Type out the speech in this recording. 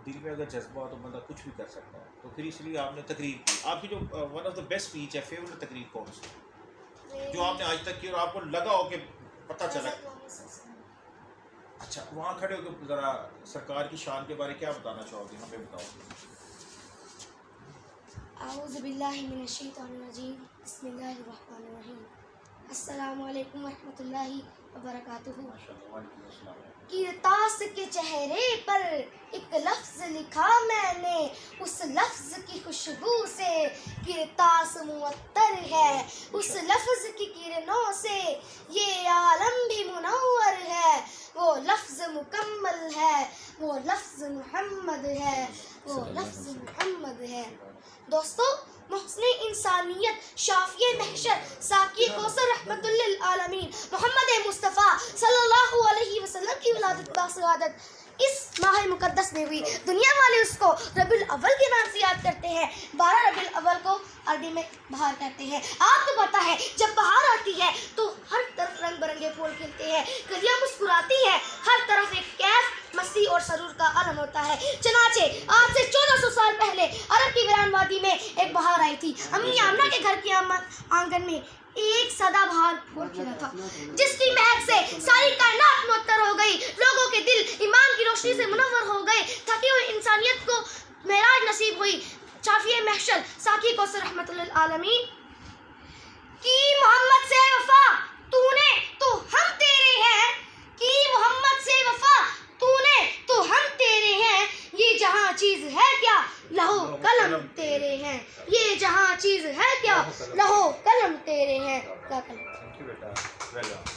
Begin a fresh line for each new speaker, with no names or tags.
دل میں اگر جذبہ ہو تو بندہ کچھ بھی کر سکتا ہے. تو پھر اس لیے آپ نے تقریر کی. آپ کی جو one of the best speech ہے, فیوریٹ تقریر کون سی جو آپ نے آج تک کی اور آپ کو لگا ہو کہ پتہ چلا؟ اچھا, وہاں کھڑے ہو کے ذرا سرکار کی شان کے بارے کیا بتانا چاہو گے, ہمیں بتاؤ.
اعوذ باللہ من الشیطان الرجیم, بسم اللہ الرحمن الرحیم. السلام علیکم ورحمۃ اللہ وبرکاتہ. کرتاس کے چہرے پر ایک لفظ لکھا میں نے, اس لفظ کی خوشبو سے کرتاس معطر ہے, اس لفظ کی کرنوں سے یہ عالم بھی منور ہے. وہ لفظ مکمل ہے, وہ لفظ محمد ہے, وہ لفظ محمد ہے. دوستو, محسن انسانیت, شافی محشر, ساقی کوثر, رحمت للعالمین محمد مصطفیٰ صلی اللہ علیہ وسلم کی ولادت باسعادت اس ماہ مقدس میں ہوئی. دنیا والے اس کو ربیع الاول کے نام سے یاد کرتے ہیں. 12 ربیع الاول کو عربی میں بہار کہتے ہیں. آپ کو پتہ ہے جب بہار آتی ہے تو ہر طرف رنگ برنگے پھول کھلتے ہیں, کلیاں مسکراتی ہیں, ہر طرف ایک کیف, مستی اور سرور کا عالم ہوتا ہے. چنانچہ آج سے 1400 سال پہلے عرب کی ویران وادی میں ایک بہار آئی تھی. امی آمنہ کے گھر کے آنگن میں ایک سدا بہار پھول کھلا تھا, جس کی مہک سے ساری کائنات معطر ہو گئی. لوگوں کے دل ایمان کی روشنی سے منور ہو گئے. تھکی ہوئی انسانیت کو معراج نصیب ہوئی. شافی محشر, ساقی کوثر, رحمت للعالمین کی محمد سے وفا تو نے تو ہم تیرے ہیں, کی محمد سے وفا تو نے تو ہم تیرے ہیں. یہ جہاں چیز ہے کیا لہو قلم تیرے ہیں, یہ جہاں چیز ہے کیا لہو قلم تیرے ہیں.
Thank you, beta. Well done.